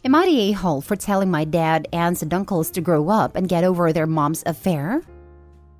Am I the a-hole for telling my dad, aunts, and uncles to grow up and get over their mom's affair?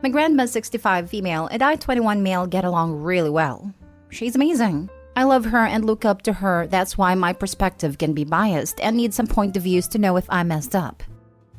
My grandma 65 female and I 21 male get along really well. She's amazing. I love her and look up to her. That's why my perspective can be biased and need some point of views to know if I messed up.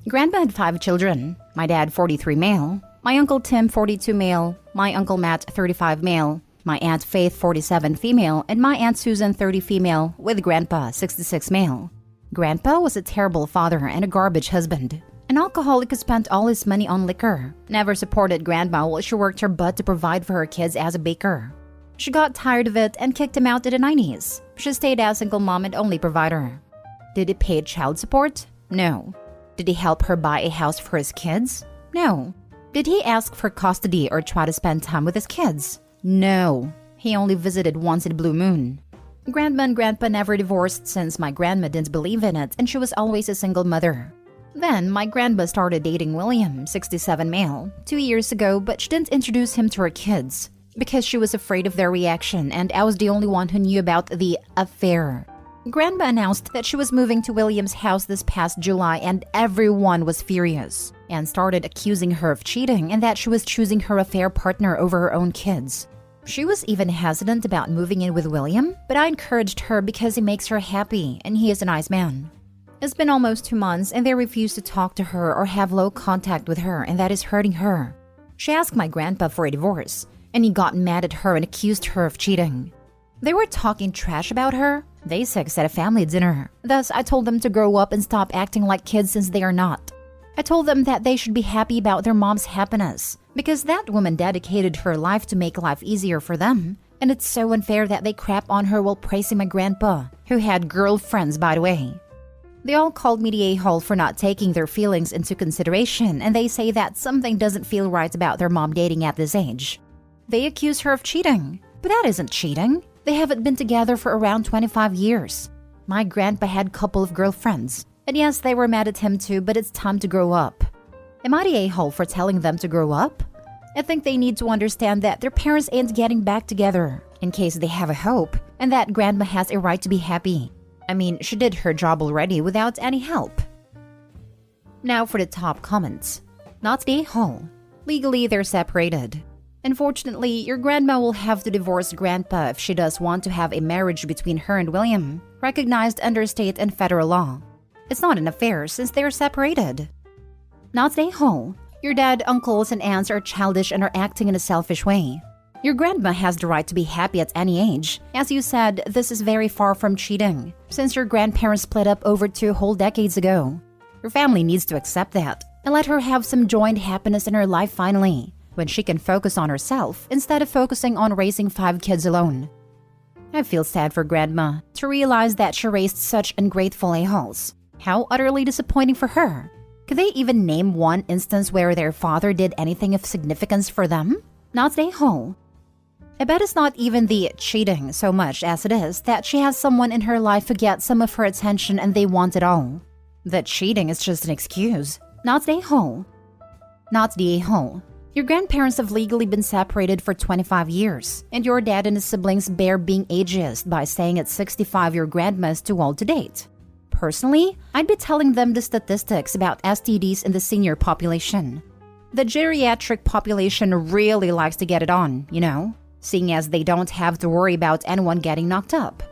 Grandma had 5 children. My dad 43 male, my uncle Tim 42 male, my uncle Matt 35 male, my aunt Faith 47 female, and my aunt Susan 30 female with grandpa 66 male. Grandpa was a terrible father and a garbage husband. An alcoholic who spent all his money on liquor. Never supported grandma while she worked her butt to provide for her kids as a baker. She got tired of it and kicked him out in the 90s. She stayed as single mom and only provider. Did he pay child support? No. Did he help her buy a house for his kids? No. Did he ask for custody or try to spend time with his kids? No. He only visited once in a blue moon. Grandma and grandpa never divorced since my grandma didn't believe in it and she was always a single mother. Then my grandma started dating William, 67 male, 2 years ago, but she didn't introduce him to her kids because she was afraid of their reaction and I was the only one who knew about the affair. Grandma announced that she was moving to William's house this past July and everyone was furious and started accusing her of cheating and that she was choosing her affair partner over her own kids. She was even hesitant about moving in with William, but I encouraged her because he makes her happy and he is a nice man. It's been almost 2 months and they refuse to talk to her or have low contact with her and that is hurting her. She asked my grandpa for a divorce and he got mad at her and accused her of cheating. They were talking trash about her. They sex at a family dinner. Thus, I told them to grow up and stop acting like kids since they are not. I told them that they should be happy about their mom's happiness because that woman dedicated her life to make life easier for them. And it's so unfair that they crap on her while praising my grandpa, who had girlfriends by the way. They all called me the a-hole for not taking their feelings into consideration and they say that something doesn't feel right about their mom dating at this age. They accuse her of cheating, but that isn't cheating. They haven't been together for around 25 years. My grandpa had a couple of girlfriends. And yes, they were mad at him too, but it's time to grow up. Am I the a-hole for telling them to grow up? I think they need to understand that their parents ain't getting back together, in case they have a hope, and that grandma has a right to be happy. I mean, she did her job already without any help. Now for the top comments. Not the a-hole. Legally, they're separated. Unfortunately, your grandma will have to divorce grandpa if she does want to have a marriage between her and William, recognized under state and federal law. It's not an affair since they're separated. Not the a-hole. Your dad, uncles, and aunts are childish and are acting in a selfish way. Your grandma has the right to be happy at any age. As you said, this is very far from cheating, since your grandparents split up over 2 whole decades ago. Your family needs to accept that and let her have some joint happiness in her life finally, when she can focus on herself instead of focusing on raising 5 kids alone. I feel sad for grandma to realize that she raised such ungrateful a-holes. How utterly disappointing for her. Could they even name one instance where their father did anything of significance for them? Not the a-hole. I bet it's not even the cheating so much as it is that she has someone in her life who gets some of her attention and they want it all. That cheating is just an excuse. Not the a-hole. Not the a-hole. Your grandparents have legally been separated for 25 years, and your dad and his siblings bear being ageist by saying at 65 your grandma is too old to date. Personally, I'd be telling them the statistics about STDs in the senior population. The geriatric population really likes to get it on, you know, seeing as they don't have to worry about anyone getting knocked up.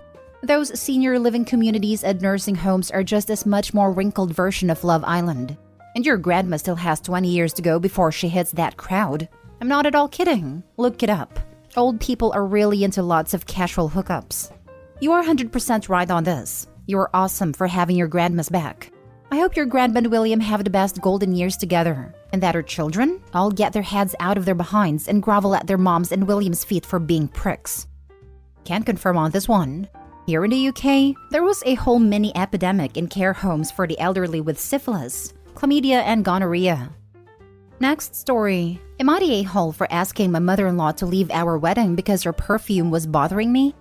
Those senior living communities and nursing homes are just as much more wrinkled version of Love Island. And your grandma still has 20 years to go before she hits that crowd. I'm not at all kidding. Look it up. Old people are really into lots of casual hookups. You are 100% right on this. You are awesome for having your grandma's back. I hope your grandma and William have the best golden years together, and that her children all get their heads out of their behinds and grovel at their mom's and William's feet for being pricks. Can't confirm on this one. Here in the UK, there was a whole mini epidemic in care homes for the elderly with syphilis, chlamydia, and gonorrhea. Next story. Am I the a-hole for asking my mother-in-law to leave our wedding because her perfume was bothering me?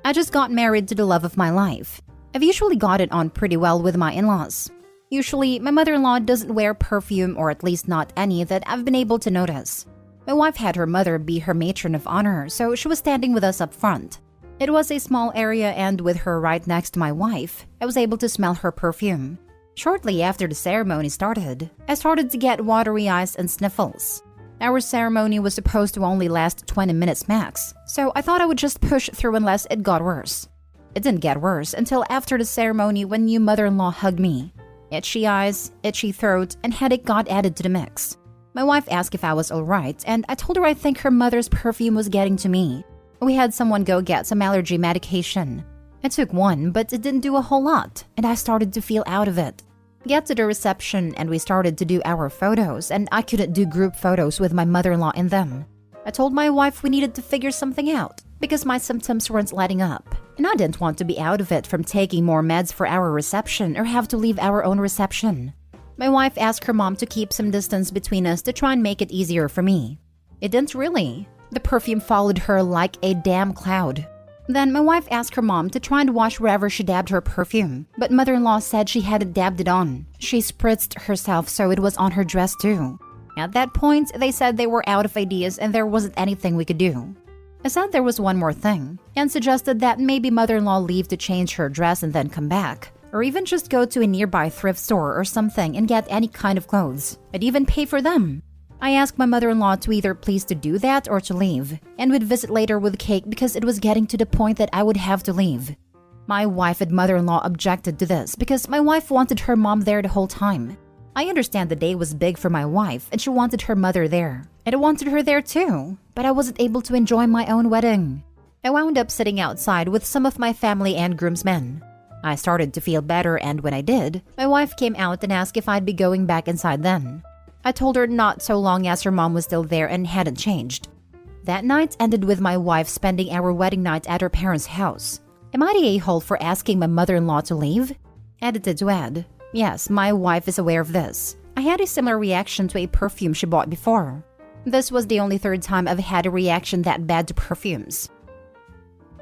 I just got married to the love of my life. I've usually got it on pretty well with my in-laws. Usually, my mother-in-law doesn't wear perfume, or at least not any that I've been able to notice. My wife had her mother be her matron of honor, so she was standing with us up front. It was a small area, and with her right next to my wife, I was able to smell her perfume. Shortly after the ceremony started, I started to get watery eyes and sniffles. Our ceremony was supposed to only last 20 minutes max, so I thought I would just push through unless it got worse. It didn't get worse until after the ceremony when new mother-in-law hugged me. Itchy eyes, itchy throat, and headache got added to the mix. My wife asked if I was alright, and I told her I think her mother's perfume was getting to me. We had someone go get some allergy medication. I took one, but it didn't do a whole lot, and I started to feel out of it. Get to the reception, and we started to do our photos, and I couldn't do group photos with my mother-in-law in them. I told my wife we needed to figure something out because my symptoms weren't letting up, and I didn't want to be out of it from taking more meds for our reception or have to leave our own reception. My wife asked her mom to keep some distance between us to try and make it easier for me. It didn't really. The perfume followed her like a damn cloud. Then my wife asked her mom to try and wash wherever she dabbed her perfume, but mother-in-law said she hadn't dabbed it on. She spritzed herself so it was on her dress too. At that point, they said they were out of ideas and there wasn't anything we could do. I said there was one more thing, and suggested that maybe mother-in-law leave to change her dress and then come back, or even just go to a nearby thrift store or something and get any kind of clothes. I'd even pay for them. I asked my mother-in-law to either please to do that or to leave, and would visit later with cake because it was getting to the point that I would have to leave. My wife and mother-in-law objected to this because my wife wanted her mom there the whole time. I understand the day was big for my wife and she wanted her mother there. And I wanted her there too, but I wasn't able to enjoy my own wedding. I wound up sitting outside with some of my family and groomsmen. I started to feel better, and when I did, my wife came out and asked if I'd be going back inside then. I told her not so long as her mom was still there and hadn't changed. That night ended with my wife spending our wedding night at her parents' house. Am I the a-hole for asking my mother-in-law to leave? Edited to add, yes, my wife is aware of this. I had a similar reaction to a perfume she bought before. This was the only third time I've had a reaction that bad to perfumes.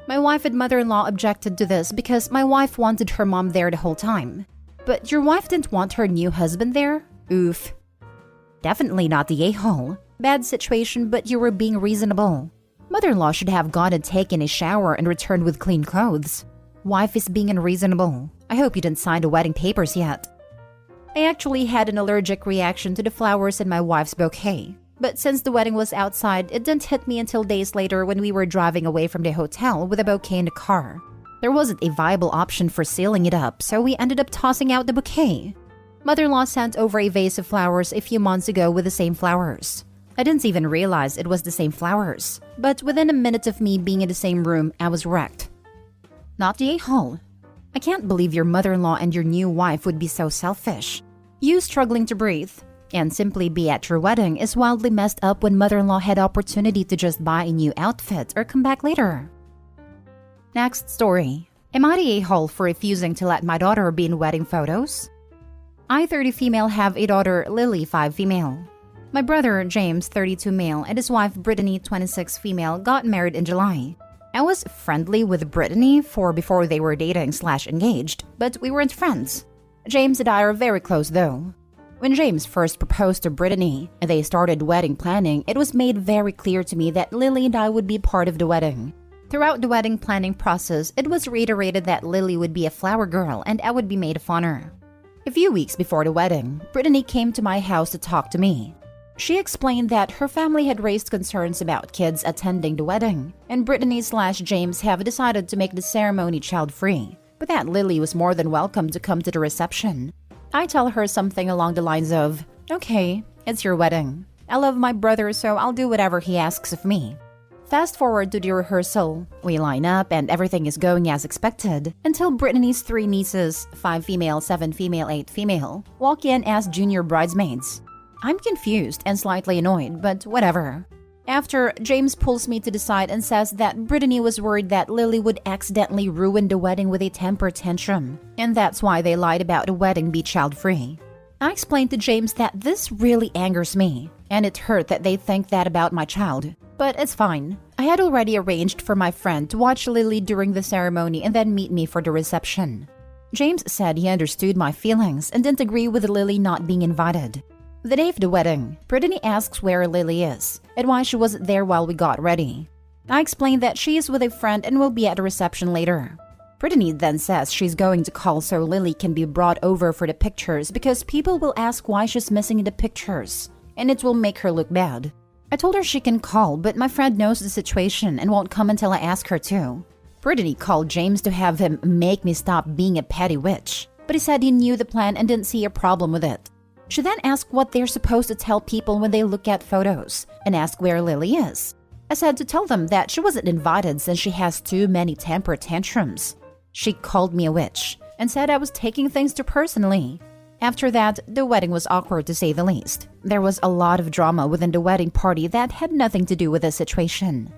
My wife and mother-in-law objected to this because my wife wanted her mom there the whole time. But your wife didn't want her new husband there? Oof. Definitely not the a-hole. Bad situation, but you were being reasonable. Mother-in-law should have gone and taken a shower and returned with clean clothes. Wife is being unreasonable. I hope you didn't sign the wedding papers yet. I actually had an allergic reaction to the flowers in my wife's bouquet. But since the wedding was outside, it didn't hit me until days later when we were driving away from the hotel with a bouquet in the car. There wasn't a viable option for sealing it up, so we ended up tossing out the bouquet. Mother-in-law sent over a vase of flowers a few months ago with the same flowers. I didn't even realize it was the same flowers, but within a minute of me being in the same room, I was wrecked. Not the a-hole. I can't believe your mother-in-law and your new wife would be so selfish. You struggling to breathe and simply be at your wedding is wildly messed up when mother-in-law had opportunity to just buy a new outfit or come back later. Next story. Am I the a-hole for refusing to let my daughter be in wedding photos? I, 30 female, have a daughter, Lily, 5 female. My brother, James, 32 male, and his wife, Brittany, 26 female, got married in July. I was friendly with Brittany before they were dating/engaged, but we weren't friends. James and I are very close though. When James first proposed to Brittany and they started wedding planning, it was made very clear to me that Lily and I would be part of the wedding. Throughout the wedding planning process, it was reiterated that Lily would be a flower girl and I would be maid of honor. A few weeks before the wedding, Brittany came to my house to talk to me. She explained that her family had raised concerns about kids attending the wedding, and Brittany/James have decided to make the ceremony child-free, but that Lily was more than welcome to come to the reception. I tell her something along the lines of, "Okay, it's your wedding. I love my brother, so I'll do whatever he asks of me." Fast forward to the rehearsal. We line up and everything is going as expected until Brittany's 3 nieces, 5 female, 7 female, 8 female, walk in as junior bridesmaids. I'm confused and slightly annoyed, but whatever. After, James pulls me to the side and says that Brittany was worried that Lily would accidentally ruin the wedding with a temper tantrum, and that's why they lied about the wedding be child-free. I explained to James that this really angers me, and it hurt that they think that about my child. But it's fine. I had already arranged for my friend to watch Lily during the ceremony and then meet me for the reception. James said he understood my feelings and didn't agree with Lily not being invited. The day of the wedding, Brittany asks where Lily is and why she wasn't there while we got ready. I explained that she is with a friend and will be at the reception later. Brittany then says she's going to call so Lily can be brought over for the pictures because people will ask why she's missing in the pictures, and it will make her look bad. I told her she can call, but my friend knows the situation and won't come until I ask her to. Brittany called James to have him make me stop being a petty witch, but he said he knew the plan and didn't see a problem with it. She then asked what they're supposed to tell people when they look at photos, and asked where Lily is. I said to tell them that she wasn't invited since she has too many temper tantrums. She called me a witch and said I was taking things too personally. After that, the wedding was awkward to say the least. There was a lot of drama within the wedding party that had nothing to do with the situation.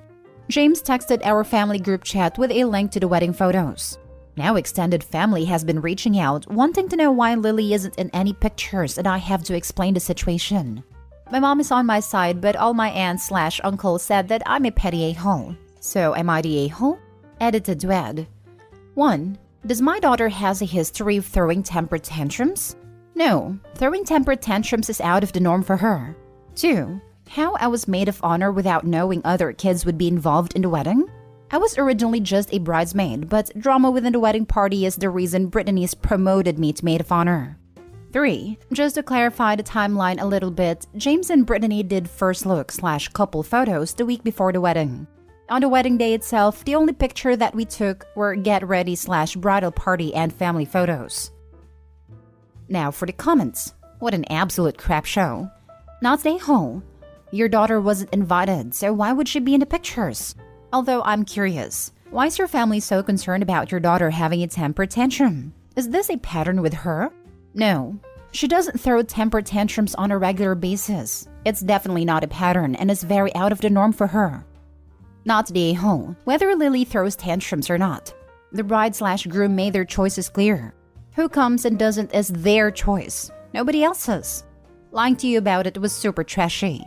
James texted our family group chat with a link to the wedding photos. Now extended family has been reaching out, wanting to know why Lily isn't in any pictures and I have to explain the situation. My mom is on my side, but all my aunts/uncles said that I'm a petty a-hole. So am I the a-hole? Edited to add. 1. Does my daughter has a history of throwing temper tantrums? No, throwing temper tantrums is out of the norm for her. 2. How I was maid of honor without knowing other kids would be involved in the wedding? I was originally just a bridesmaid, but drama within the wedding party is the reason Brittany's promoted me to maid of honor. 3. Just to clarify the timeline a little bit, James and Brittany did first look/couple photos the week before the wedding. On the wedding day itself, the only picture that we took were get ready/bridal party and family photos. Now for the comments. What an absolute crap show. Not a hole. Your daughter wasn't invited, so why would she be in the pictures? Although I'm curious, why is your family so concerned about your daughter having a temper tantrum? Is this a pattern with her? No, she doesn't throw temper tantrums on a regular basis. It's definitely not a pattern and is very out of the norm for her. Not the a-hole, whether Lily throws tantrums or not. The bride/groom made their choices clear. Who comes and doesn't is their choice, nobody else's. Lying to you about it was super trashy.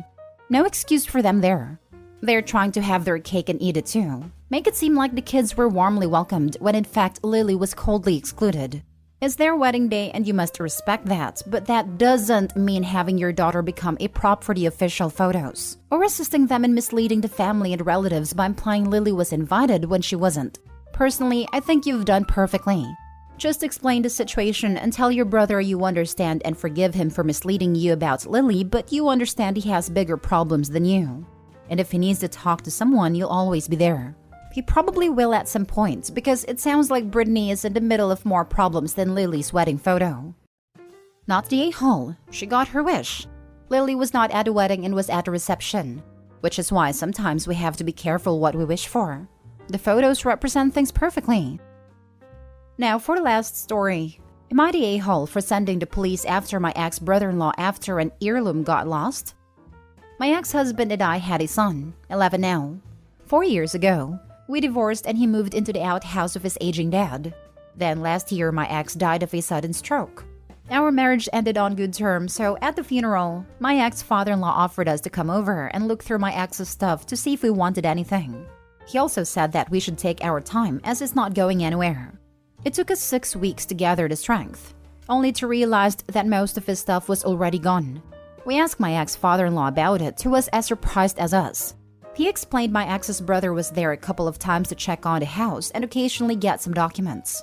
No excuse for them there. They're trying to have their cake and eat it too. Make it seem like the kids were warmly welcomed when in fact Lily was coldly excluded. It's their wedding day and you must respect that, but that doesn't mean having your daughter become a prop for the official photos, or assisting them in misleading the family and relatives by implying Lily was invited when she wasn't. Personally, I think you've done perfectly. Just explain the situation and tell your brother you understand and forgive him for misleading you about Lily, but you understand he has bigger problems than you. And if he needs to talk to someone, you'll always be there. He probably will at some point, because it sounds like Brittany is in the middle of more problems than Lily's wedding photo. Not the a-hole. She got her wish. Lily was not at the wedding and was at the reception, which is why sometimes we have to be careful what we wish for. The photos represent things perfectly. Now for the last story. Am I the a-hole for sending the police after my ex-brother-in-law after an heirloom got lost? My ex-husband and I had a son, 11 now. 4 years ago, we divorced and he moved into the outhouse of his aging dad. Then last year, my ex died of a sudden stroke. Our marriage ended on good terms, so at the funeral, my ex-father-in-law offered us to come over and look through my ex's stuff to see if we wanted anything. He also said that we should take our time as it's not going anywhere. It took us 6 weeks to gather the strength, only to realize that most of his stuff was already gone. We asked my ex-father-in-law about it, who was as surprised as us. He explained my ex's brother was there a couple of times to check on the house and occasionally get some documents.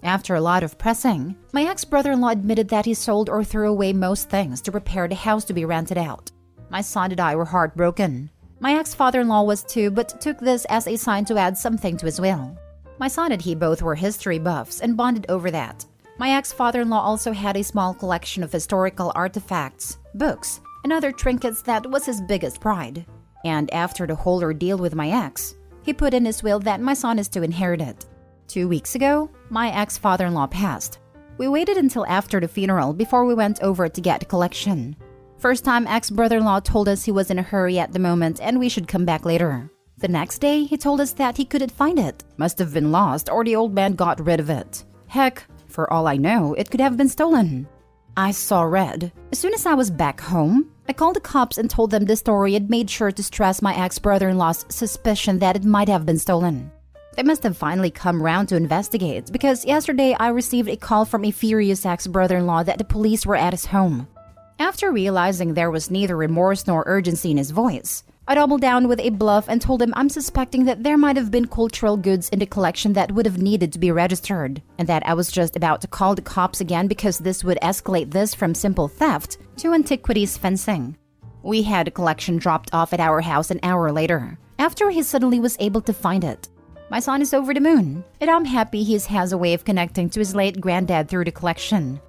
After a lot of pressing, my ex-brother-in-law admitted that he sold or threw away most things to prepare the house to be rented out. My son and I were heartbroken. My ex-father-in-law was too, but took this as a sign to add something to his will. My son and he both were history buffs and bonded over that. My ex-father-in-law also had a small collection of historical artifacts, books, and other trinkets that was his biggest pride. And after the whole ordeal with my ex, he put in his will that my son is to inherit it. 2 weeks ago, my ex-father-in-law passed. We waited until after the funeral before we went over to get the collection. First time ex-brother-in-law told us he was in a hurry at the moment and we should come back later. The next day, he told us that he couldn't find it. Must have been lost or the old man got rid of it. Heck, for all I know, it could have been stolen. I saw red. As soon as I was back home, I called the cops and told them the story and made sure to stress my ex-brother-in-law's suspicion that it might have been stolen. They must have finally come round to investigate because yesterday I received a call from a furious ex-brother-in-law that the police were at his home. After realizing there was neither remorse nor urgency in his voice, I doubled down with a bluff and told him I'm suspecting that there might have been cultural goods in the collection that would have needed to be registered, and that I was just about to call the cops again because this would escalate this from simple theft to antiquities fencing. We had the collection dropped off at our house an hour later, after he suddenly was able to find it. My son is over the moon, and I'm happy he has a way of connecting to his late granddad through the collection.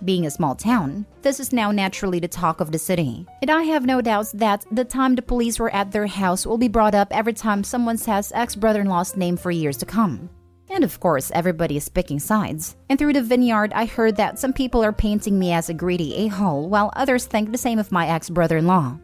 Being a small town, this is now naturally the talk of the city, and I have no doubts that the time the police were at their house will be brought up every time someone says ex-brother-in-law's name for years to come. And of course, everybody is picking sides. And through the vineyard, I heard that some people are painting me as a greedy a-hole, while others think the same of my ex-brother-in-law.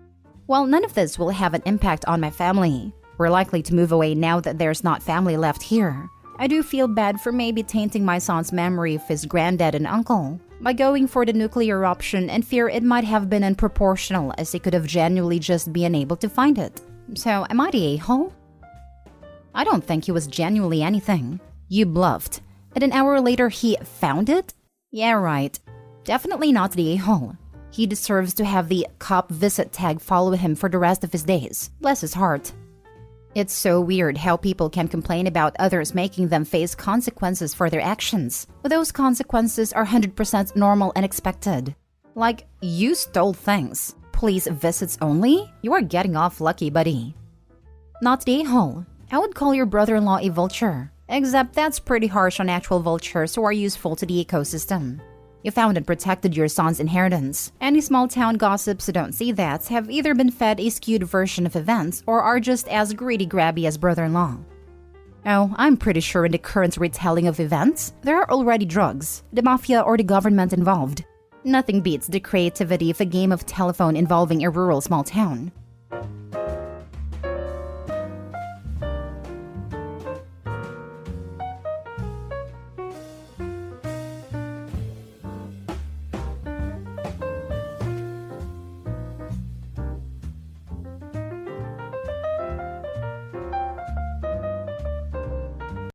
While none of this will have an impact on my family, we're likely to move away now that there's not family left here. I do feel bad for maybe tainting my son's memory of his granddad and uncle by going for the nuclear option, and fear it might have been unproportional as he could have genuinely just been unable to find it. So, am I the a-hole? I don't think he was genuinely anything. You bluffed. And an hour later he found it? Yeah, right. Definitely not the a-hole. He deserves to have the cop visit tag follow him for the rest of his days. Bless his heart. It's so weird how people can complain about others making them face consequences for their actions. But those consequences are 100% normal and expected. Like, you stole things. Police visits only? You are getting off lucky, buddy. Not the a-hole. I would call your brother-in-law a vulture. Except that's pretty harsh on actual vultures who are useful to the ecosystem. You found and protected your son's inheritance. Any small town gossips who don't see that have either been fed a skewed version of events or are just as greedy grabby as brother-in-law. Oh, I'm pretty sure in the current retelling of events, there are already drugs, the mafia or the government involved. Nothing beats the creativity of a game of telephone involving a rural small town.